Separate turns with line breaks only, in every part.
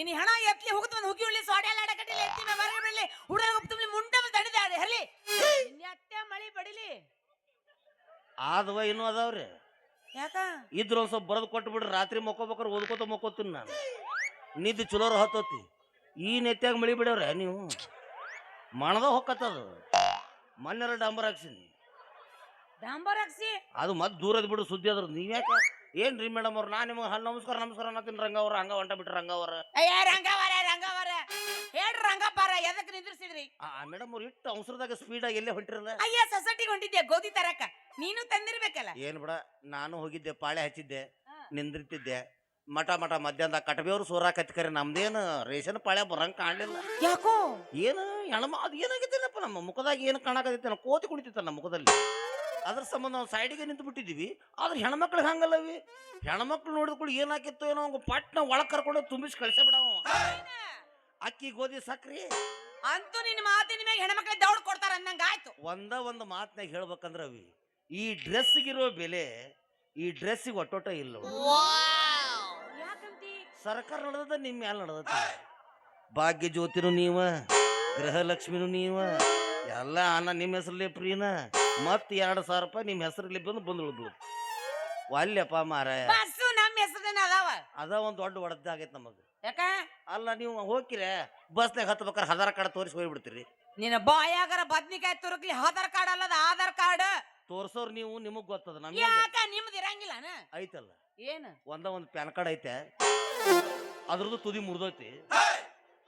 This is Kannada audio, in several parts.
ನೀ ಹಣ ಎತ್ಲಿ ಹೋಗ್ತು ಹುಗಿ ಉಳ್ಳಿ ಸೋಡೆ ಎಲ್ಲ ಅಡಕಟ್ಟಿಲ್ಲ ಎತ್ತಿ ಹೊರಗೆ ಬಿಡ್ಲಿ ಹುಡುಗ ತುಂಬಲಿ ಮುಂಡ ತಡಿದೆ ಅದೇ ಹರ್ಲಿ ಅತ್ತೆ ಮಳಿ ಬಡಿಲಿ
ಆದವ ಇನ್ನೂ ಅದಾವ್ರಿ
ಯಾಕ
ಇದ್ರ ಒಂದ್ ಸ್ವಲ್ಪ ಬರದ್ ಕೊಟ್ಟು ಬಿಡ್ರಿ ರಾತ್ರಿ ಮಕ್ಕೋಬೇಕಾರೆ ಓದ್ಕೋತ ಮಕ್ಕೋತೀನಿ ನಾನು ನಿದ್ದೆ ಚಲೋರ ಹತ್ತೋತಿ ಈ ನೆತ್ಯಾಗ ಮಳಿ ಬಿಡವ್ರೆ ನೀವು ಮಣದ ಹೊಕ್ಕತ್ತದು ಮೊನ್ನೆರ ಡಾಂಬರ್ ಹಾಕ್ಸಿನಿ
ಡಾಂಬರ್ ಹಾಕ್ಸಿ
ಅದು ಮತ್ತೆ ದೂರದ ಬಿಡು ಸುದ್ದಿ ಅದ್ರ ನೀವ್ಯಾಕ ಏನ್ರಿ ಮೇಡಮ್ ಅವ್ರು ನಾ ನಿಮಗೆ ನಮಸ್ಕಾರ ನಮಸ್ಕಾರ ಅನ್ನತೀನಿ ರಂಗ ಅವ್ರ ಹಂಗ ಹೊಂಟ ಬಿಟ್ರಿ ರಂಗ ಅವ್ರ
ರಂಗವರ ಹೇಳ್ರಿ ರಂಗಪ್ಪಾರ ಎದಕ್ ನಿಂದ್ರಿಸಿದ್ರಿ
ಮೇಡಮ್ ಅವ್ರು ಇಟ್ಟು ಅವಸರದಾಗ ಸ್ಪೀಡಾಗಿ ಎಲ್ಲೇ ಹೊಂಟಿರಲ್ಲ
ಅಯ್ಯ ಸೊಸೈಟಿಗೆ ಹೊಂಟಿದ್ದೆ ಗೋಧಿ ತರಕ ನೀನು ತಂದಿರ್ಬೇಕಲ್ಲ
ಏನ್ ಬಿಡ ನಾನು ಹೋಗಿದ್ದೆ ಪಾಳೆ ಹಚ್ಚಿದ್ದೆ ನಿಂದಿರ್ತಿದ್ದೆ ಮಠ ಮಧ್ಯಾಹ್ನದಾಗ ಕಟಬೇವ್ರು ಸೋರಾಕತ್ಕರಿ ನಮ್ದೇನು ರೇಷನ್ ಪಾಳೆ ಬರಂಗ್ ಕಾಣಲಿಲ್ಲ
ಯಾಕೋ
ಏನು ಹೆಣ್ಮ ಅದು ಏನಾಗಿತ್ತೇನಪ್ಪ ನಮ್ಮ ಮುಖದಾಗ ಏನು ಕಾಣಕತ್ತೈತೆ ಕೋತಿ ಕುಣಿತಿತ್ತ ನಮ್ಮ ಮುಖದಲ್ಲಿ ಅದ್ರ ಸಂಬಂಧ ನಾವು ಸೈಡಿಗೆ ನಿಂತು ಬಿಟ್ಟಿದ್ದೀವಿ ಆದ್ರೆ ಹೆಣ್ಮಕ್ಳಿಗೆ ಹಂಗಲ್ಲವಿ ಹೆಣ್ಮಕ್ಳು ನೋಡಿದ್ಕೊಳ್ಳಿ ಏನಾಕಿತ್ತು ಏನೋ ಅವ್ಗ ಪಟ್ನ ಒಳಗೆ ಕರ್ಕೊಂಡು ತುಂಬಿಸಿ ಕಳ್ಸೇ ಬಿಡವ ಅಕ್ಕಿ ಗೋಧಿ ಸಕ್ರಿ
ಅಂತೂ ನಿನ್ನ ಮಾತಿನ ಮ್ಯಾಗ ಹೆಣ್ಮಕ್ಳ ದೌಡ್ ಕೊಡ್ತಾರ ಅಂದಂಗ ಆಯ್ತು
ಒಂದು ಮಾತನಾಗ ಹೇಳ್ಬೇಕಂದ್ರ ಅವಿ ಈ ಡ್ರೆಸ್ಗಿರೋ ಬೆಲೆ ಈ ಡ್ರೆಸ್ಸಿಗೆ ಒಟ್ಟೊಟ್ಟ ಇಲ್ಲ
ಯಾಕಂತಿ
ಸರ್ಕಾರ ನಡೆದ ನಿಮ್ಮ ಮ್ಯಾಲ ನಡೆದತಿ ಭಾಗ್ಯ ಜ್ಯೋತಿನೂ ನೀವ ಗೃಹಲಕ್ಷ್ಮಿನೂ ನೀವ ಎಲ್ಲ ಅನ್ನ ನಿಮ್ಮ ಹೆಸರಲ್ಲೇ ಪ್ರೀನ ಮತ್ 2,000 ರೂಪಾಯಿ ನಿಮ್ಮ ಹೆಸರಲ್ಲಿ ಬಂದು ಉಳಿದ್ಳು ಅಲ್ಲಪ್ಪ ಮಾರಾಯ
ಬಸ್ಸು ನಮ್ಮ ಹೆಸರೇನ ಅದಾವ
ಅದ ಒಂದು ದೊಡ್ಡ ಒಡದ್ದಾಗೈತೆ ನಮಗೆ
ಯಾಕ
ಅಲ್ಲ ನೀವು ಹೋಗಿರೆ ಬಸ್ನಾಗ ಹತ್ಬೇಕಾರೆ ಆಧಾರ್ ಕಾರ್ಡ್ ತೋರಿಸಿ ಹೋಗ್ಬಿಡ್ತೀರಿ
ನಿನ್ನ ಬಾಯಾಗರ ಬದ್ನಿಕಾಯಿ ತುರುಕ್ಲಿ ಆಧಾರ್ ಕಾರ್ಡ್ ಅಲ್ಲದ ಆಧಾರ್ ಕಾರ್ಡ್
ತೋರ್ಸೋರ್ ನೀವು ನಿಮಗ್ ಗೊತ್ತದ ನಮ್ಗೆ
ಯಾಕ ನಿಮ್ದು ಇರಂಗಿಲ್ಲ
ಐತಲ್ಲ
ಏನು
ಒಂದು ಪ್ಯಾನ್ ಕಾರ್ಡ್ ಐತೆ ಅದ್ರದ್ದು ತುದಿ ಮುರಿದೈತಿ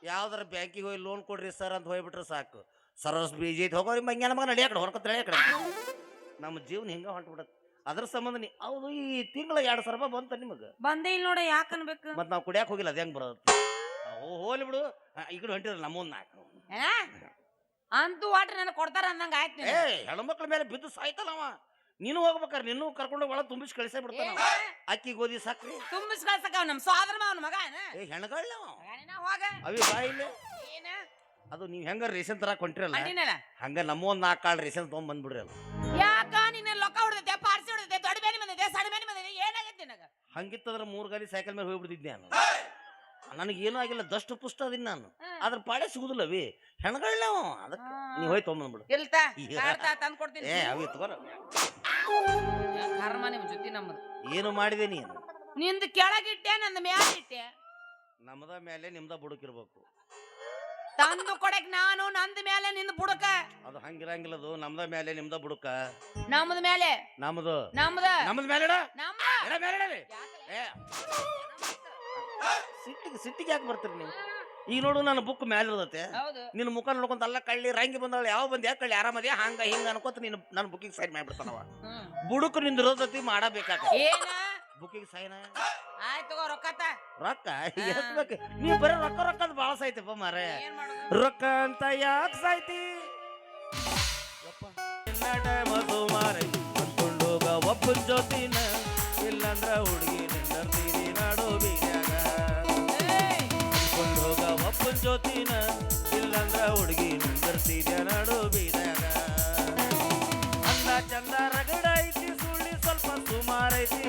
ಯಾವ್ದಾರ ಬ್ಯಾಂಕಿಗೆ ಹೋಗಿ ಲೋನ್ ಕೊಡ್ರಿ ಸರ್ ಅಂತ ಹೋಗ್ಬಿಟ್ರೆ ಸಾಕು ಸರಸ್ ಬೀಜ ಐತಿ ಹೋಗೋರಿ ಮಂಗ್ಯಾನ ಮಗ ನಡಿಯ ಕಡೆ ಹೊರಕತ್ತ ನಡಿಯ ಕಡೆ ನಮ್ಮ ಜೀವನ ಹಿಂಗ ಹೊಂಟ್ಬಿಡತ್ತೆ ಅದ್ರ ಸಂಬಂಧ ಹೌದು ಈ ತಿಂಗಳ 2,000 ರೂಪಾಯಿ ಬಂತ ನಿಮಗೆ
ಬಂದೇ ಇಲ್ಲ ನೋಡ ಯಾಕ ಅನ್ಬೇಕು
ಮತ್ ನಾವು ಕುಡಿಯಾಕ ಹೋಗಿಲ್ಲ ಅದ ಹೆಂಗ್ ಬರುತ್ತೆ ಹೋಲಿ ಬಿಡು ಈ ಕಡೆ ಹೊಂಟಿರಲ್ಲ ನಮ್ಮನ್ನ
ಅಂತೂ ವಾಟ್ರ್ ನನಗೆ ಕೊಡ್ತಾರ ಅಂದಂಗ ಆಯ್ತು
ಹೆಣ್ಮಕ್ಳ ಮೇಲೆ ಬಿದ್ದು ಸಾಯ್ತಲ್ಲವ ನೀನು ಹೋಗ್ಬೇಕಾರೆ ನಿನ್ನೂ ಕರ್ಕೊಂಡು ಒಳ ತುಂಬಿಸಿ ಕಳಿಸೇ ಬಿಡ್ತಾನ ಅಕ್ಕಿ ಗೋಧಿ ಸಕ್ರಿ
ತುಂಬಿಸ್ ಕಳ್ಸಕ ನಮ್ಮ ಸೋದರ ಮಾವನ ಮಗ
ಹೆಣ್ಗಳ
ಹೋಗ
ಅವಿ ಬಾಯಿಲೆ ಅದು ನೀವ್ ಹೆಂಗ ರೇಷನ್ ತರಾಕ್ ಹೊಂಟಿರಲ್ಲ ಹಂಗ ನಮ್ಮ ಒಂದ್ 4 ಕಾಳು ರೇಷನ್ ತಗೊಂಡ್ ಬಂದ್ಬಿಡ್ರಿ ಅದು
ಯಾಕ ನಿನ್ನ ಲೊಕ್ಕ ಹೊಡೆದೈತೆ ಪಾರ್ಸಿ ಹೊಡೆದೈತೆ ದೊಡ್ಡ ಬೇನೆ ಬಂದಿದೆ ಸಣ್ಣ ಬೇನೆ ಬಂದಿದೆ ಏನಾಗೈತೆ ನಿನಗ
ಹಂಗಿತ್ತಂದ್ರ 3 ಗಾಲಿ ಸೈಕಲ್ ಮೇಲೆ ಹೋಗ್ಬಿಡ್ತಿದ್ದೆ ನಾನು ನನಗೇನು ಆಗಿಲ್ಲ ದಷ್ಟು ಪುಷ್ಟ ಅದೀನಿ ನಾನು ಅದ್ರ ಪಾಳೆ ಸಿಗುದಿಲ್ಲವಿ ಹೆಣ್ಗಳನ್ನ ಅದಕ್ಕೆ ನೀವ್ ಹೋಯ್ ತೊಗೊಂಬಂದ್ಬಿಡು
ಇಲ್ತಾ ತಂದ್ ಕೊಡ್ತೀನಿ
ಅವಿ ತಗೋರ
ಕರ್ಮ ನಿಮ್ ಜೊತೆ ನಮ್ಮದು
ಏನು ಮಾಡಿದೆ ನೀನು
ನಿಂದ ಕೆಳಗಿಟ್ಟೆ ನಂದ ಮ್ಯಾಲಿಟ್ಟೆ
ನಮ್ದ ಮೇಲೆ ನಿಮ್ದ ಬುಡಕಿರ್ಬೇಕು
ತಂದು ಕೊಡಕ್ ನಾನು ನಂದ ಮೇಲೆ ನಿಂದ ಬುಡಕ
ಅದು ಹಂಗಿರಂಗಿಲ್ಲ ಅದು ನಮ್ದ ಮೇಲೆ ನಿಮ್ದ ಬುಡಕ
ನಮ್ಮದ ಮೇಲೆ
ನಮ್ದು
ನಮ್ಮದ
ಮೇಲೆ
ನಮ್ಮ
ಸಿಟ್ಟಿಗೆ ಯಾಕೆ ಬರ್ತೀರಿ ನೀವು ಈಗ ನೋಡು ನನ್ನ ಬುಕ್ ಮ್ಯಾಲ ಇರ್ತತೆ ನಿನ್ನ ಮುಖ ನೋಡ್ಕೊಂತ ಅಲ್ಲ ಕಳ್ಳಿ ರಂಗಿ ಬಂದವಳು ಯಾವ ಬಂದ ಯಾಕೆ ಕಳ್ಳಿ ಆರಾಮದೇ ಹಂಗ ಹಿಂಗ ಅನ್ಕೋತ ನೀನು ನನ್ನ ಬುಕ್ಕಿಗೆ ಸೈನ್ ಮಾಡ್ಬಿಡ್ತಾನವ ಬುಡುಕು ನಿಂದ ಇರೋದತಿ ಮಾಡಬೇಕಾಗ ಬುಕ್ಕಿಗೆ ಸೈನ್
ಆಯ್ತು ರೊಕ್ಕತ
ರೊಕ್ಕ ಎತ್ಬೇಕು ನೀವು ಬರೀ ರೊಕ್ಕದ ಬಾಳ ಸಾಯ್ತಪ್ಪ ಮಾರೇ ರೊಕ್ಕ ಅಂತ ಯಾಕೆ ಸಾಯ್ತಿ ಅಂದ್ಕೊಂಡೋಗ ಒಬ್ಬನ ಜೊತಿನ ಇಲ್ಲಂದ್ರ ಹುಡುಗಿ ನಿಂದರ್ತೀರಿ ನಾಡೋ ಬೀರ್ಯಾಗ ಅಂದ್ಕೊಂಡೋಗ ಒಬ್ಬನ ಜೊತಿನ ಇಲ್ಲಂದ್ರ ಹುಡುಗಿ ನಿಂದರ್ತೀರಿ ನಾಡೋ ಬೀರ್ಯಾಗ ಅಂದ ಚಂದ ರಗಡ ಐತಿ ಸುಳ್ಳಿ ಸ್ವಲ್ಪ ಸುಮಾರೈತಿ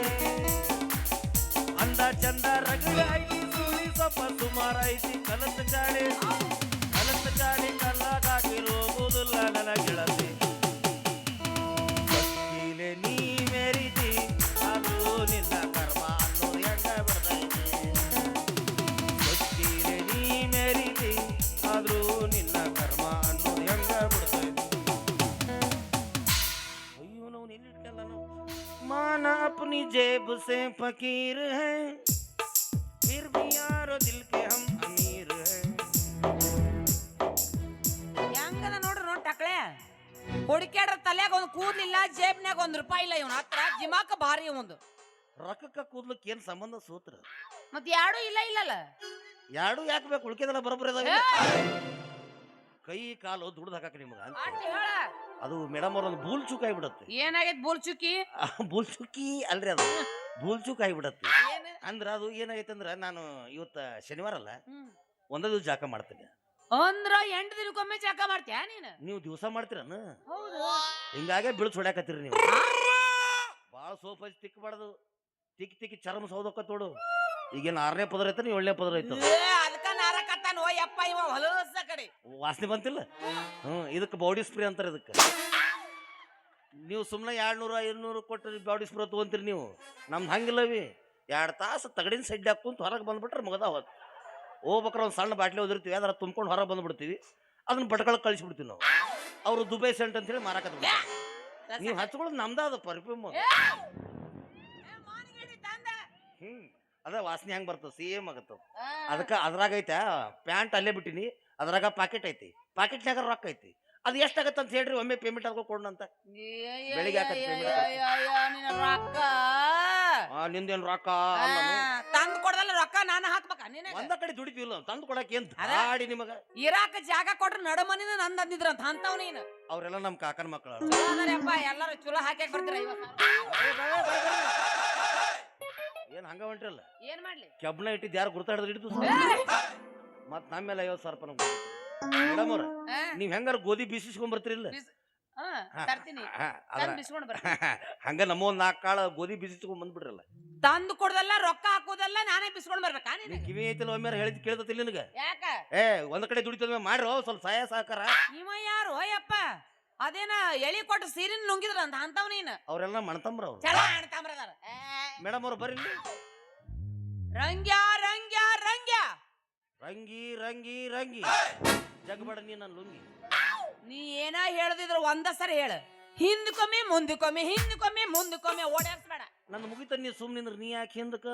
ಅಂದ ಚಂದ ರಗಡ ಐತಿ ಸುಳ್ಳಿ ಸ್ವಲ್ಪ ಸುಮಾರೈತಿ ಕಲಸ ಚಾಡಿ ಕಲ್ಲಾಗಿರೋಗುದಿಲ್ಲ ನನ್ನ ಗೆಳತಿ ನೀ ಮೇರಿತಿ ಅದು ನಿನ್ನ ಕರ್ಮ ಅನ್ನೋದು ಹೆಂಗ ಬಿಡ್ತೈತಿ ನೀ ಮೇರಿತಿ ಆದ್ರೂ ನಿನ್ನ ಕರ್ಮ ಅನ್ನೋದು ಹೆಂಗ ಬಿಡ್ತೈತಿ ಅಯ್ಯೋ ನಾವು ಎಲ್ಲಿಟ್ಟಲ್ಲ ನಾವು ಮಾನ ಅಪ್ನಿ ಜೇಬ್ ಸೆ ಫಕೀರ್ ಹೈ फिर भी यारो दिल के हम अमीर है
ಹೆಂಗದ ನೋಡ್ರಿ ಟಕ್ಳೆ ಹುಡುಕ್ಯಾಡ್ರ ತಲ್ಯಾಗ ಒಂದು ಕೂದ್ಲಿಲ್ಲ ಜೇಬ್ನ್ಯಾಗ ₹1 ಇಲ್ಲ ಇವನ ಹತ್ರ ಜಿಮಾಕ ಭಾರಿ ಒಂದು
ರೊಕ್ಕಕ್ಕ ಕೂದ್ಲಕ್ಕೆ ಏನ್ ಸಂಬಂಧ ಸೂತ್ರ
ಮತ್ ಯಾರು ಇಲ್ಲಲ್ಲ
ಯಾರು ಯಾಕೆ ಬೇಕು ಉಳ್ಕೆದೆಲ್ಲ ಬರೋಬ್ಬರ ಕೈ ಕಾಲು ದುಡ್ದು ಹಾಕಕ್ಕೆ ನಿಮ್ಗ ಅದು ಮೇಡಮ್ ಅವ್ರ ಒಂದು ಬೂಲ್ ಚುಕ್ ಆಗಿಬಿಡತ್ತೆ
ಏನಾಗೈತ್ ಬೂಲ್ ಚುಕ್ಕಿ
ಅಲ್ರಿ ಅದು ಬೂಲ್ ಚುಕ್ ಆಗಿಬಿಡತ್ತೆ ಅಂದ್ರ ಅದು ಏನಾಗೈತೆ ಅಂದ್ರ ನಾನು ಇವತ್ತ ಶನಿವಾರ ಅಲ್ಲ ಒಂದೇ ದಿವಸ ಜಾಕ ಮಾಡ್ತೀನಿ
ಅಂದ್ರ 8 ದಿನಕ್ಕೊಮ್ಮೆ ಜಾಕ ಮಾಡ್ತೀಯ
ನೀವು ದಿವಸ ಮಾಡ್ತೀರನ ಹಿಂಗಾಗೆ ಬಿಳ್ಸ್ ಹೊಡ್ಯಾಕತ್ತೀರಿ ನೀವು ಬಾಳ ಸೋಪ್ ಹಚ್ಚಿ ತಿಕ್ಕಬಾರ್ದು ತಿಕ್ಕಿ ಚರ್ಮ ಸೌದಕ್ಕ ತೋಡು ಈಗೇನು 6ನೇ ಪದರ ಐತ 7ನೇ ಪದರ ಐತ
ಅದಕ್ಕ ಹೊಲಸ ಕಡೆ
ವಾಸನೆ ಬಂತಿಲ್ಲ ಇದಕ್ಕೆ ಬಾಡಿ ಸ್ಪ್ರೇ ಅಂತಾರೆ ಇದಕ್ಕೆ ನೀವು ಸುಮ್ಮನೆ 200-500 ಕೊಟ್ಟು ಬಾಡಿ ಸ್ಪ್ರೇ ತೊಗೊಂತೀರಿ ನೀವು ನಮ್ದು ಹಂಗಿಲ್ಲವಿ 2 ತಾಸು ತಗಡಿನ ಸೈಡ್ ಹಾಕುಂತ ಹೊರಗೆ ಬಂದ್ಬಿಟ್ರೆ ಮಗದ ಹೋದ್ ಹೋಗ್ಬೇಕಾರೆ ಒಂದು ಸಣ್ಣ ಬಾಟ್ಲಿ ಓದಿರ್ತೀವಿ ಅದರ ತುಂಬ್ಕೊಂಡು ಹೊರಗೆ ಬಂದ್ಬಿಡ್ತೀವಿ ಅದನ್ನ ಬಟ್ಕೊಳಕ್ಕೆ ಕಳಿಸ್ಬಿಡ್ತೀವಿ ನಾವು ಅವರು ದುಬೈ ಸೆಂಟ್ ಅಂತ ಹೇಳಿ ಮಾರಾಕತ್ತ ನೀವು ಹಚ್ಕೊಳ್ಳೋದು ನಮ್ದ ಅದು ಪರ್ಫ್ಯೂಮ್ ಅದ ವಾಸನೆ ಹೆಂಗ್ ಬರ್ತದ ಸೇಮ್ ಆಗತ್ತ ಅದಕ್ಕೆ ಅದ್ರಾಗ ಐತೆ ಪ್ಯಾಂಟ್ ಅಲ್ಲೇ ಬಿಟ್ಟಿನಿ ಅದ್ರಾಗ ಪಾಕೆಟ್ ಐತಿ ಪಾಕೆಟ್ನಾಗ ರೊಕ್ಕ ಐತಿ ಅದು ಎಷ್ಟಾಗತ್ತ ಅಂತ ಹೇಳ್ರಿ ಒಮ್ಮೆ ಪೇಮೆಂಟ್ ಆದ್ಕೊ ಕೊಡೋಣಂತ ಬೆಳಿಗ್ಗೆ
ರೊಕ್ಕ
ನಿಂದೇನ್ ರೊಕ್ಕ
ತಂದು ಕೊಡದಲ್ಲ ರೊಕ್ಕ ನಾನು ಹಾಕ್ಬೇಕ
ಒಂದ ಕಡೆ ದುಡಿತೀವಿಲ್ಲ ತಂದು ಕೊಡಕ್ಕೆ ಏನ್ ದಾಡಿ ನಿಮಗ
ಇರಾಕ ಜಾಗ ಕೊಟ್ರೆ ನಡು ಮನಿನ ನಂದ್ ಅಂದಿದ್ರಂತ ಅಂತವ್ ನೀನು
ಅವ್ರೆಲ್ಲ ನಮ್ ಕಾಕನ ಮಕ್ಕಳು
ಎಲ್ಲಾರು ಚಲೋ ಹಾಕ್ಯಾಕ ಬರ್ತೀರ
ಏನ್ ಹಂಗ ಹೊಂಟ್ರಲ್ಲ
ಏನ್ ಮಾಡ್ಲಿ
ಕೆಬ್ನ ಇಟ್ಟಿದ್ ಯಾರು ಗುರ್ತಾಡಿದ್ರೆ ಹಿಡಿದು ಮತ್ ನಮ್ಮೇಲೆ 50,000 ರೂಪಾಯಿ ಮೇಡಮ್ ಅವ್ರ ನೀವ್ ಹೆಂಗಾರ ಗೋಧಿ ಬೀಸಿಸ್ಕೊಂಡ್ ಬರ್ತೀರಿಲ್ಲ ಹಂಗ ನಮ್ಮ ಒಂದ್ 4 ಕಾಳ ಗೋಧಿ ಬೀಸಿಸ್ಕೊಂಡ್ ಬಂದ್ಬಿಡ್ರಲ್ಲ
ತಂದು ಕೊಡದಲ್ಲ ರೊಕ್ಕ ಹಾಕೋದಲ್ಲ ನಾನೇ ಬಿಸ್ಕೊಂಡ್ ಬರ್ಬೇಕಾ
ಕಿವಿ ಐತಿಲ್ಲ ಒಮ್ಮೆ ಹೇಳಿದ್ ಕೇಳ್ತಿಲ್ಲ ನಿನಗ
ಯಾಕ
ಒಂದ್ ಕಡೆ ದುಡಿತದ ಮಾಡ್ರೋ ಸ್ವಲ್ಪ ಸಹಾಯ ಸಹಕಾರ
ಇವ ಯಾರು ಅಯ್ಯಪ್ಪ ಅದೇನ ಎಳಿ ಕೊಟ್ಟು ಸೀರಿನ ನುಂಗಿದ್ರ ಅಂತ ಅಂತವ್ ನೀನು
ಅವ್ರೆಲ್ಲ ಮಣತಂಬ್ರ ಅವ್ರು
ಚಲೋ ಅಣ್ತಂಬ್ರದಾರ
ಮೇಡಮ್ ಅವ್ರು ಬರ್ರಿ
ರಂಗ್ಯ ರಂಗ್ಯ ರಂಗ್ಯ
ರಂಗಿ ರಂಗಿ ರಂಗಿ ಜಗಬಡ ನೀ ನನ್ ಲುಂಗಿ
ನೀ ಏನ ಹೇಳ್ದಿದ್ರ ಒಂದ ಸರಿ ಹೇಳ ಹಿಂದಕ್ಕೊಮ್ಮೆ ಮುಂದಕ್ಕೊಮ್ಮೆ ಓಡಾಡ್ಸ್ಬೇಡ
ನನ್ನ ಮುಗಿತ ನೀ ಸುಮ್ನಿಂದ್ರ ನೀ ಯಾಕೆ ಹಿಂದಕ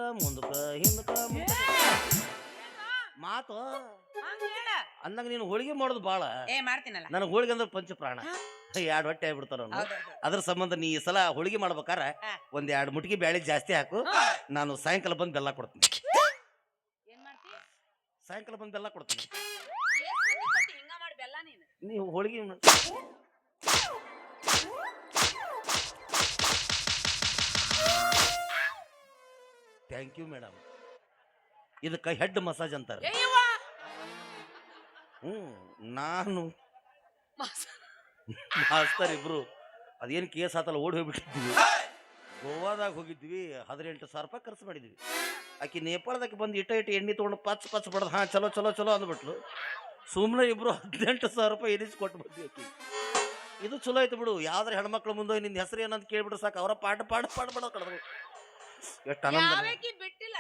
ಹಿಂದಕ ಮಾತು ಅಂದಂಗ ನೀನು ಹೋಳಿಗೆ ಮಾಡೋದು ಬಾಳ
ಮಾಡ್ತೀನಲ್ಲ
ನನಗೆ ಹೋಳಿಗೆ ಅಂದ್ರೆ ಪಂಚ ಪ್ರಾಣ 2 ಹೊಟ್ಟೆ ಆಗ್ಬಿಡ್ತಾರ ಅದ್ರ ಸಂಬಂಧ ನೀ ಈ ಸಲ ಹೋಳಿಗೆ ಮಾಡ್ಬೇಕಾರ 1-2 ಮುಟ್ಗಿ ಬ್ಯಾಳಿ ಜಾಸ್ತಿ ಹಾಕು ನಾನು ಸಾಯಂಕಾಲ ಬಂದು ಬೆಲ್ಲ ಕೊಡ್ತೀನಿ ಸಾಯಂಕಾಲ ಬಂದು ಬೆಲ್ಲ ಕೊಡ್ತೀನಿ ನೀವು ಹೋಳಿಗೆ ಥ್ಯಾಂಕ್ ಯು ಮೇಡಮ್ ಇದಕ್ಕೆ ಹೆಡ್ ಮಸಾಜ್ ಅಂತಾರೆ ನಾನು ಮಾಸ್ತರ್ ಇಬ್ರು ಅದೇನು ಕೇಸ್ ಆತಲ್ಲ ಓಡಿ ಹೋಗ್ಬಿಟ್ಟಿದ್ವಿ ಗೋವಾದಾಗ ಹೋಗಿದ್ವಿ 18,000 ರೂಪಾಯಿ ಖರ್ಚು ಮಾಡಿದ್ವಿ ಆಕಿ ನೇಪಾಳದಕ್ಕೆ ಬಂದು ಇಟ್ಟ ಎಣ್ಣೆ ತೊಗೊಂಡು ಪಚ್ ಬಡ್ದು ಚಲೋ ಅಂದ್ಬಿಟ್ಲು ಸುಮ್ಮನೆ ಇಬ್ರು 18,000 ರೂಪಾಯಿ ಎನಿಸಿ ಕೊಟ್ಟು ಬಂದ್ವಿ ಆಕಿ ಇದು ಚಲೋ ಆಯ್ತು ಬಿಡು ಯಾವ್ದಾರ ಹೆಣ್ಮಕ್ಳು ಮುಂದೆ ನಿನ್ನ ಹೆಸರು ಏನಂತ ಕೇಳ್ಬಿಟ್ಟು ಸಾಕು ಅವರ ಪಾಠ ಬಿಡೋ ಕಳೆದ್ರು ಎಷ್ಟು ಆನಂದ
ಬಿಟ್ಟಿಲ್ಲ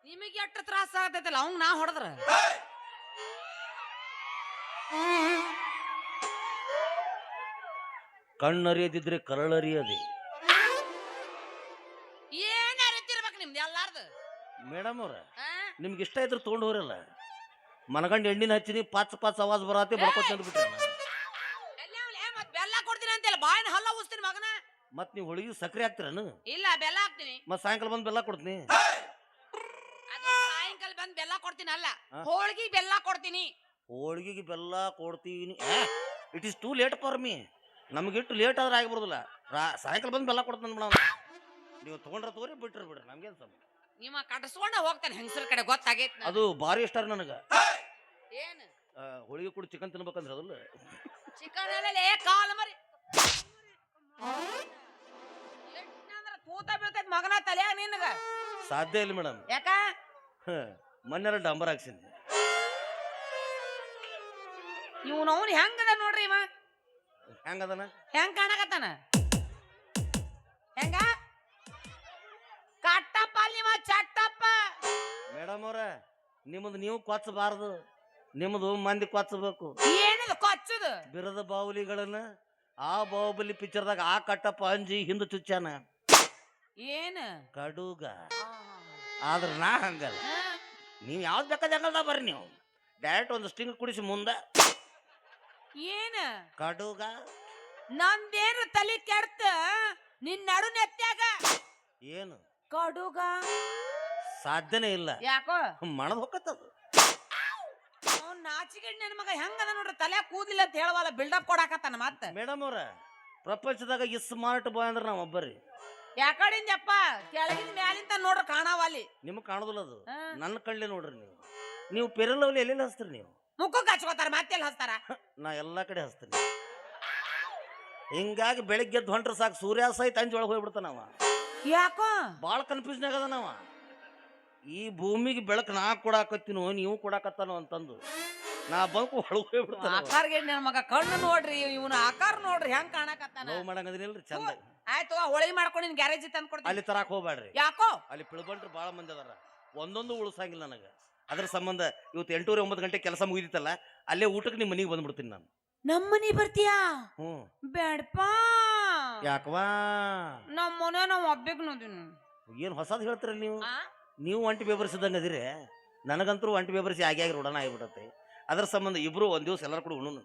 ನಿಮಗೆ ಎಷ್ಟು ತ್ರಾಸ ಆಗತೈತಲ್ಲ ಅವಂಗ ನಾ ಹೊಡೆದ್ರ
ಕಣ್ಣರಿಯದಿದ್ರೆ ಕರಳರಿಯದೆ
ಏನ್ ಅರಿತಿರ್ಬೇಕು ನಿಮ್ದು ಎಲ್ಲಾರ್ದು
ಮೇಡಮ್ ಅವ್ರ ನಿಮ್ಗೆ ಇಷ್ಟ ಇದ್ರೆ ತೊಗೊಂಡು ಹೋರಲ್ಲ ಮನಗಂಡು ಎಣ್ಣಿನ ಹಚ್ಚಿನಿ ಪಾಚ್ ಆವಾಜ್ ಬರತ್ತೆ ಬರ್ಕೊತ ಬಿಟ್ರೆ
ಬೆಲ್ಲ ಕೊಡ್ತೀನಿ ಅಂತೆಲ್ಲ ಬಾಯಿನ ಹಲ್ಲ ಉಸ್ತೀನಿ ಮಗನ
ಮತ್ ನೀವು ಹೋಳಿಗೆ ಸಕ್ಕರೆ ಹಾಕ್ತಿರನು
ಇಲ್ಲ ಬೆಲ್ಲ ಹಾಕ್ತೀನಿ
ಮತ್ ಸಾಯಂಕಾಲ ಬಂದು ಬೆಲ್ಲ ಕೊಡ್ತೀನಿ
ಸಾಯಂಕಾಲ ಬಂದು ಬೆಲ್ಲ ಕೊಡ್ತೀನಿ ಅಲ್ಲ ಹೋಳಿಗೆ ಬೆಲ್ಲ ಕೊಡ್ತೀನಿ
ಹೋಳಿಗೆಗೆ ಬೆಲ್ಲ ಕೊಡ್ತೀನಿ it is too late for me ನಮಗಿಟ್ಟು ಲೇಟ್ ಆದ್ರೆ ಆಗಿಬಿಡುದಿಲ್ಲ ಸಾಯಂಕಾಲ ಬಂದು ಬೆಲ್ಲ ಕೊಡ್ತಾನೆ ಮೇಡಮ್ ನೀವು ತೊಗೊಂಡ್ರ ತಗೋರಿ ಬಿಟ್ರಿ ಬಿಡ್ರಿ ನಮ್ಗೇನು ಸಮ
ನಿಮ್ಮ ಕಟ್ಸ್ಕೊಂಡ ಹೋಗ್ತಾನೆ ಹೆಂಗಸರ ಕಡೆ ಗೊತ್ತಾಗೈತಿ
ಅದು ಭಾರಿ ಇಷ್ಟ ನನಗೆ
ಏನು
ಹೋಳಿಗೆ ಕೂಡ ಚಿಕನ್ ತಿನ್ಬೇಕಂದ್ರೆ ಅದಲ್ಲ
ಚಿಕನ್ ಅಲ್ಲೇ ಕಾಲು ಮರಿ ತೂತ ಬೀಳ್ತೈತಿ ಮಗನ ತಲೆಯಾಗ ನಿನಗ
ಸಾಧ್ಯ ಇಲ್ಲ ಮೇಡಮ್
ಯಾಕ
ಮೊನ್ನೆಲ್ಲ ಡಂಬರ್ ಹಾಕ್ಸಿನಿ
ಇವನವ್ನು ಹೆಂಗದ ನೋಡ್ರಿ ಇವ
ಹೆಂಗದನ
ಹೆಂಗ್ ಕಾಣಕತ್ತಾನ ಹೆಂಗ ಕಟ್ಟಪ್ಪ ನಿಮ್ಮ ಚಟ್ಟಪ್ಪ
ಮೇಡಮ್ ಅವ್ರ ನಿಮ್ಮದು ನೀವು ಕೊಚ್ಚಬಾರದು ನಿಮ್ಮದು ಮಂದಿ ಕೊಚ್ಚಬೇಕು
ಏನದು ಕೊಚ್ಚದು
ಬಿರದ ಬಾಹುಲಿಗಳನ್ನ ಆ ಬಾಹುಬಲಿ ಪಿಕ್ಚರ್ದಾಗ ಆ ಕಟ್ಟಪ್ಪ ಅಂಜಿ ಹಿಂದೆ ಚುಚ್ಚಾನ
ಏನು
ಕಡುಗ ಆದ್ರ ನಾ ಹಂಗಲ್ಲ ನೀವು ಯಾವ್ದು ಬೇಕಾದ ಹಂಗಲ್ದ ಬರ್ರಿ ನೀವು ಡೈರೆಕ್ಟ್ ಒಂದು ಸ್ಟಿಂಗ್ ಕುಡಿಸಿ ಮುಂದೆ
ಏನ
ಕಡುಗ
ನಂದೇನು ತಲೆ ಕೆಡ್ತ ನಿನ್ನ ನಡು ನೆತ್ತಾಗ
ಏನು
ಕಡುಗ
ಸಾಧ್ಯನೇ ಇಲ್ಲ
ಯಾಕೋ
ಮಣದ್ ಹೊಕ್ಕತ್ತದು
ಅವ್ನು ನಾಚಿಗೆಡ್ ನನ್ನ ಮಗ ಹೆಂಗದ ನೋಡ್ರಿ ತಲೆ ಕೂದಿಲ್ಲ ಅಂತ ಹೇಳವಲ್ಲ ಬಿಲ್ಡಪ್ ಕೊಡಾಕತ್ತಾನ ಮತ್ತೆ
ಮೇಡಮ್ ಅವ್ರ ಪ್ರಪಂಚದಾಗ ಈ ಸ್ಮಾರ್ಟ್ ಬಾಯ್ ಅಂದ್ರೆ ನಾವ್ ಒಬ್ಬರಿ
ಯಾಕಡಿಂದಪ್ಪ ಕೆಳಗಿನ ಮ್ಯಾಲಿಂದ ನೋಡ್ರಿ ಕಾಣಾವಲ್ಲಿ
ನಿಮ್ಗೆ ಕಾಣೋದಿಲ್ಲ ಅದು ನನ್ನ ಕಳ್ಳಿ ನೋಡ್ರಿ ನೀವು ಪೆರಲವ್ಲಿ ಎಲ್ಲೆಲ್ಲಿ ಹಚ್ತೀರಿ ನೀವು
ಮುಖಕ್ಕೆ ಹಚ್ಕೋತಾರ ಮತ್ತೆಲ್ಲ ಹಚ್ತಾರ
ನಾ ಎಲ್ಲಾ ಕಡೆ ಹಚ್ತೀನಿ ಹಿಂಗಾಗಿ ಬೆಳಿಗ್ಗೆ ಎದ್ದು ಹೊಂಟ್ರೆ ಸಾಕು ಸೂರ್ಯ ಸಹಿತ ಅಂಜಿ ಒಳಗೆ ಹೋಗ್ಬಿಡ್ತಾನವ.
ಯಾಕೋ
ಭಾಳ ಕನ್ಫ್ಯೂಷನ್ ಆಗದನವ. ಈ ಭೂಮಿಗೆ ಬೆಳಕು ನಾ ಕೊಡಾಕತ್ತೀನೋ ನೀವು ಕೊಡಾಕತ್ತಾನೋ ಅಂತಂದು ನಾ ಬಂಕು ಒಳಗೆ ಹೋಗ್ಬಿಡ್ತಾನ.
ಆಕಾರ್ಗೆ ನನ್ನ ಮಗ ಕಣ್ಣು ನೋಡ್ರಿ, ಇವನ ಆಕಾರ ನೋಡ್ರಿ ಹೆಂಗ್ ಕಾಣಕತ್ತಾನ.
ನೋವು ಮಾಡಂಗದಿನಿಲ್ರಿ ಚಂದ.
ಆಯ್ತು ಹೋಳಿಗೆ ಮಾಡ್ಕೊಂಡು ನಿನ್ ಗ್ಯಾರೇಜ್ ತಂದು ಕೊಡ್ತೀನಿ.
ಅಲ್ಲಿ ತರಾಕ್ ಹೋಗ್ಬೇಡ್ರಿ.
ಯಾಕೋ
ಅಲ್ಲಿ ಪಿಳ್ಬಂಟ್ರು ಭಾಳ ಮಂದಿ ಅದಾರ, ಒಂದೊಂದು ಉಳಿಸಂಗಿಲ್ಲ ನನಗೆ. ಅದ್ರ ಸಂಬಂಧ ಇವತ್ತು 8 9 ಗಂಟೆ ಕೆಲಸ ಮುಗಿದಿತ್ತಲ್ಲ, ಅಲ್ಲೇ ಊಟಕ್ಕೆ ನಿಮ್ಮ ಮನೆಗೆ ಬಂದ್ಬಿಡ್ತೀನಿ ನಾನು.
ನಮ್ಮನಿ ಬರ್ತೀಯಾ?
ಹ್ಞೂ.
ಬೇಡಪ್ಪಾ.
ಯಾಕವಾ?
ನಮ್ಮ ಮನೆ ನಾವು ಒಬ್ಬೇಕು ನೋದಿನಿ.
ಏನು ಹೊಸದು ಹೇಳ್ತೀರಲ್ಲ ನೀವು? ನೀವು ಒಂಟಿ ಬೇಬರ್ಸಿದಂಗೆ ಅದಿರಿ. ನನಗಂತೂ ಒಂಟಿ ಬೇಬರ್ಸಿ ಆಗಿ ರೋಡನ ಆಗಿಬಿಡತ್ತೆ. ಅದ್ರ ಸಂಬಂಧ ಇಬ್ರು ಒಂದ್ ದಿವಸ ಎಲ್ಲರೂ ಕೂಡ ಉಣ್ಣು.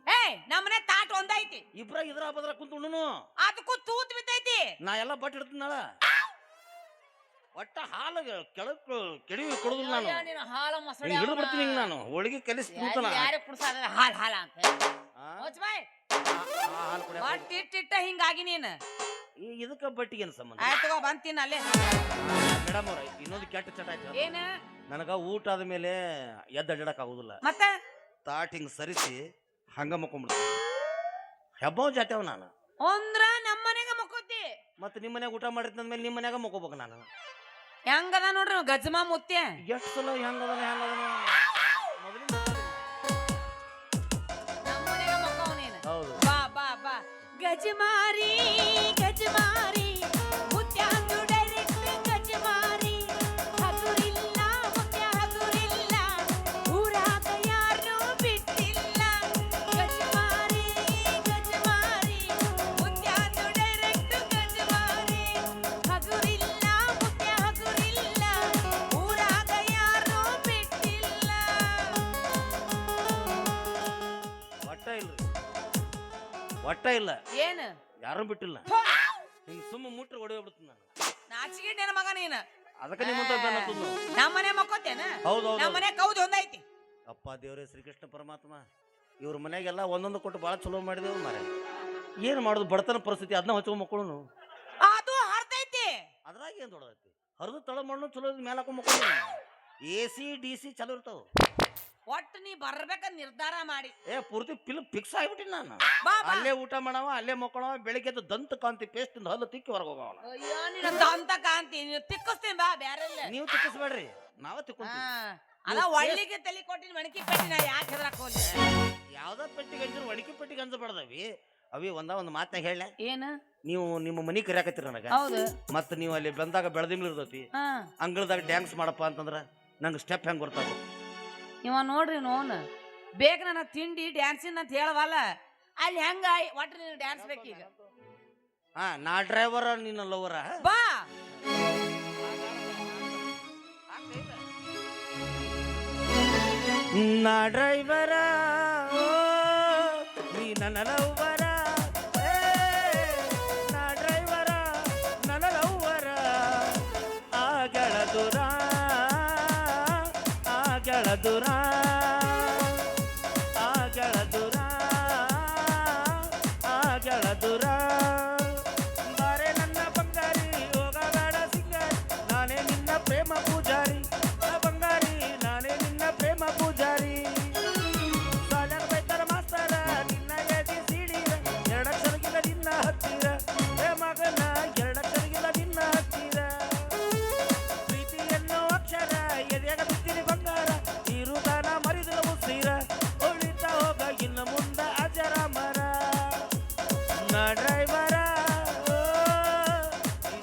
ನಮ್ಮನೆ ತಾಟ್ ಒಂದೈತಿ,
ಇಬ್ರ ಇದ್ರ ಬದ್ರ ಕುಂತ ಉಣ್ಣು.
ಅದಕ್ಕೂ ತೂತ್ ಬಿದ್ದೈತಿ.
ನಾ ಎಲ್ಲ ಬಟ್ ಇಡ್ತೀನಳ. ಒಟ್ಟ ಹಾಲು ಕೆಳಕ್ ಕೆಡಿ ಕೊಡುದಿಲ್ಲ ನಾನು.
ಹಾಲು ಮೊಸಳೆ
ಹಿಡಿದು ಬಿಡ್ತೀನಿ ಹಿಂಗ ನಾನು. ಹೋಳಿಗೆ ಕಲಿಸ್ಬಿಡ್ತಾನ.
ಯಾರಿಗೆ ಕುಡ್ಸಾದ ಹಾಲ್ ಹಾಲ ಅಂತ ಇಟ್ಟ ಹಿಂಗಾಗಿ ನೀನು
ಇದಕ್ಕ ಬಟ್ಟಿಗೆ ಏನು ಸಂಬಂಧ?
ಆಯ್ತು ಬಂತೀನಿ ಅಲ್ಲೇ.
ಮೇಡಮ್ ಅವ್ರ ಇನ್ನೊಂದು ಕೆಟ್ಟ ಚಟ ಆಯ್ತು.
ಏನ?
ನನಗ ಊಟ ಆದ ಮೇಲೆ ಎದ್ದು ಅಡ್ಡಾಡಕ್ ಆಗುದಿಲ್ಲ.
ಮತ್ತೆ
ತಾಟ್ ಹಿಂಗ್ ಸರಿಸಿ ಹಂಗ ಮಕ್ಕೊಂಡ್ಬಿಡ್ತೀನಿ. ಹೆಬ್ಬವ್ ಜಾತ್ಯಾವ ನಾನು
ಅಂದ್ರ ನಮ್ಮ ಮನೆಗ ಮಕ್ಕೋತಿ.
ಮತ್ತೆ ನಿಮ್ಮ ಮನ್ಯಾಗ ಊಟ ಮಾಡಿರ್ತಂದ್ಮೇಲೆ ನಿಮ್ಮ ಮನ್ಯಾಗ ಮಕ್ಕೋಬೇಕು ನಾನು.
ಹೆಂಗದ ನೋಡ್ರಿ ಗಜ್ಮಾ ಮುತ್ಯ.
ಎಷ್ಟು ಸಲ ಹೆಂಗದನ
ನಮ್ಮ ಮನೆಗ ಮಕ್ಕವ ನೀನು.
ಹೌದು.
ಬಾ ಬಾ ಬಾ ಗಜಮಾರಿ ಗಜಮಾರಿ ಮುತ್ಯಾಂದು ಡೈರೆಕ್ಟ್ ಗಜಮಾರಿ. ಹಗುರಿಲ್ಲ ಮುತ್ಯ ಹಗುರಿಲ್ಲ, ಊರಾಗ ಯಾರನ್ನೂ ಬಿಟ್ಟಿಲ್ಲ. ಗಜಮಾರಿ ಗಜಮಾರಿ ಮುತ್ಯಾಂದು ಡೈರೆಕ್ಟ್ ಗಜಮಾರಿ. ಹಗುರಿಲ್ಲ ಮುತ್ಯ ಹಗುರಿಲ್ಲ, ಊರಾಗ ಯಾರನ್ನೂ ಬಿಟ್ಟಿಲ್ಲ.
ಒಟ್ಟ ಇಲ್ಲ
ಏನು
ಯಾರು ಬಿಟ್ಟಿಲ್ಲ. ಹಿಂಗ್ ಸುಮ್ಮ ಮುಟ್ರೆ ಹೊಡೆಯೋಗ್ಬಿಡ್ತೀನಿ ನಾನು.
ನಾಚಿಗೆ ನನ್ನ ಮಗ ನೀನು.
ಅದಕ್ಕೆ ನಿಮ್ಮ
ನಮ್ಮ ಮನೆ ಮಕ್ಕೋತೇನ?
ಹೌದು
ನಮ್ಮ ಮನೆ ಕೌದು ಒಂದೈತಿ.
ಅಪ್ಪ ದೇವ್ರೇ ಶ್ರೀಕೃಷ್ಣ ಪರಮಾತ್ಮ, ಇವ್ರ ಮನೆಗೆಲ್ಲ ಒಂದೊಂದು ಕೊಟ್ಟು ಭಾಳ ಚಲೋ ಮಾಡಿದೇವ್ರು ಮಾರ. ಏನು ಮಾಡೋದು ಬಡತನ ಪರಿಸ್ಥಿತಿ, ಅದನ್ನ ಹೊಚ್ಕೊಂಡ್ ಮಕ್ಕಳು.
ಅದು ಹರ್ತೈತಿ.
ಅದ್ರಾಗ ಏನ್ ದೊಡ್ಡದೈತಿ? ಹರಿದು ತಳ ಮಣ್ಣು ಚಲೋ ಮೇಲೆ ಹಾಕೊಂಡ್ ಮಕ್ಕಳು. AC DC ಚಲೋ ಇರ್ತಾವ.
ಒಟ್ಟು ನೀ ಬರ್ಬೇಕಂತ ನಿರ್ಧಾರ ಮಾಡಿ
ಪೂರ್ತಿ ಫಿಕ್ಸ್ ಆಗಿಬಿಟ್ಟಿನಿ ನಾನು.
ಬಾ ಬಾ.
ಅಲ್ಲೇ ಊಟ ಮಾಡವ, ಅಲ್ಲೇ ಮಕ್ಕಳವ, ಬೆಳಿಗ್ಗೆ ಎದ್ದು ದಂತ ಕಾಂತಿ ಪೇಸ್ಟ್ ಹಲ್ಲು ತಿಕ್ಕಿ ಹೊರಗೆ ಹೋಗವ.
ಅಯ್ಯೋ ನೀನು ದಂತ ಕಾಂತಿ, ನೀನು ತಿಕ್ಕಿಸ್ತೀನಿ ಬಾ. ಬೇರೆ
ನೀವು ತಿಕ್ಕಿಸ್ಬೇಡ್ರಿ, ನಾವೇ ತಿಕ್ಕೊಂತೀವಿ.
ಅದ ಒಳ್ಳಿಗೆ ತಲೆ ಕೊಟ್ಟಿನ ಮಣಕಿ ಪೆಟ್ಟಿನ ಯಾಕೆ ಹೆದರಕ್ ಹೋಗ್ಲಿ?
ಯಾವ್ದ ಪೆಟ್ಟಿಗೆ ಅಂಜರು ಒಣಕಿ ಪೆಟ್ಟಿಗೆ ಅಂಜಬಾರ್ದವಿ. ಅವಿ ಒಂದ್ ಮಾತನಾಗ ಹೇಳ.
ಏನು?
ನೀವು ನಿಮ್ಮ ಮನಿ ಕರಿಯಾಕತ್ತೀರ ನನಗ.
ಹೌದು.
ಮತ್ತ ನೀವು ಅಲ್ಲಿ ಬಂದಾಗ ಬೆಳದಿಂಗ್ಳು ಇರ್ತೈತಿ, ಅಂಗಳದಾಗ ಡ್ಯಾನ್ಸ್ ಮಾಡಪ್ಪ ಅಂತಂದ್ರ ನಂಗೆ ಸ್ಟೆಪ್ ಹೆಂಗ್ ಬರ್ತಾವ?
ಇವ ನೋಡ್ರಿ ನೋನ್ ಬೇಗ ನನ್ನ ತಿಂಡಿ ಡ್ಯಾನ್ಸಿನ ಅಂತ ಹೇಳವಲ್ಲ, ಅಲ್ಲಿ ಹೆಂಗ ಒಟ್ಟು ನೀನು ಡ್ಯಾನ್ಸ್ ಬೇಕೀಗ.
ನಾ ಡ್ರೈವರ ನೀನ ಲವರ.
ಬಾ
ನಾ ಡ್ರೈವರ ನೀ ನನ್ನ ಲವರ. ನಾ ಡ್ರೈವರ ನನ್ನ ಲವರ. ಆಗಳ ದೂರ ಆಗಳ ದೂರ ಆಗಳ ದೂರ ಆಗಳ ದೂರ. ಬಾರೆ ನನ್ನ ಬಂಗಾರಿ ಹೋಗಬೇಡ ಸಿಂಗಾರಿ, ನಾನೇ ನಿನ್ನ ಪ್ರೇಮ ಪೂಜಾರಿ. ಬಂಗಾರಿ ನಾನೇ ನಿನ್ನ ಪ್ರೇಮ ಪೂಜಾರಿ. ಸಾಲಾಗ ಬೈತಾರ ಮಾಸ್ತರ ನಿನ್ನ ಎದಿ ಸಿಡಿರ, ಎರಡಕ್ಷರಗಿಲ್ಲ ನಿನ್ನ ಹತ್ತಿರ. ಮಗನ ಎರಡಕ್ಷರಗಿಲ್ಲ ನಿನ್ನ ಹತ್ತಿರ. ಪ್ರೀತಿ ಎನ್ನೋ ಅಕ್ಷರ ಎದೆಯಾಗ ಬಿತ್ತಿರಿ ಬಂಗಾರ. ಇರುದಾನ ಮರಿದಿಲ್ಲ ಉಸಿರ, ಉಳಿತಾ ಹೋಗ ಇನ್ನು ಮುಂದ ಅಜರ ಮರ. ನಾ ಡ್ರೈವರ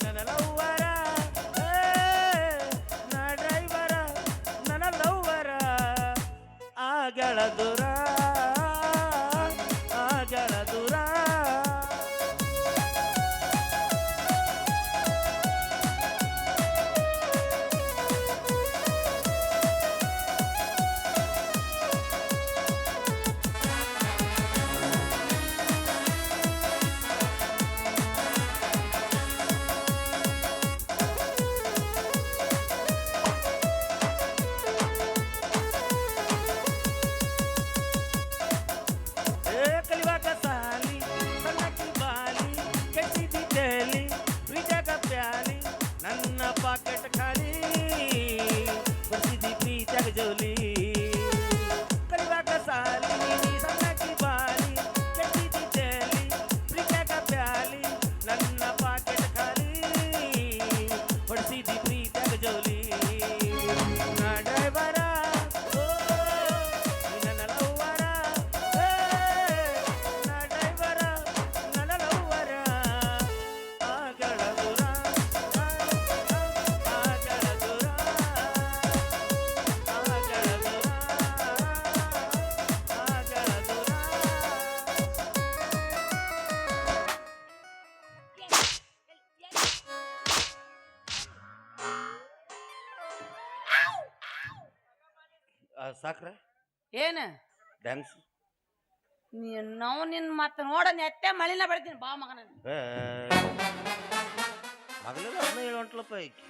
ನನ್ನ ಲವ್ವರ. ನಾ ಡ್ರೈವರ ನನ್ನ ಲವ್ವರ. ಆಗಳ ದೂರ ಆಗಳ ದೂರ. ಸಾಕ್ರ
ಏನ
ಥ್ಯಾಂಕ್ಸ್.
ನಾವು ನಿನ್ ಮತ್ತೆ ನೋಡ ನೆತ್ತೆ ಮಳಿನ ಬೆಳಿತೀನಿ ಬಾ ಮಗನ
ಹಗಲೆಲ್ಲ 17 ಗಂಟ್ಲಪ್ಪ ಐಕಿ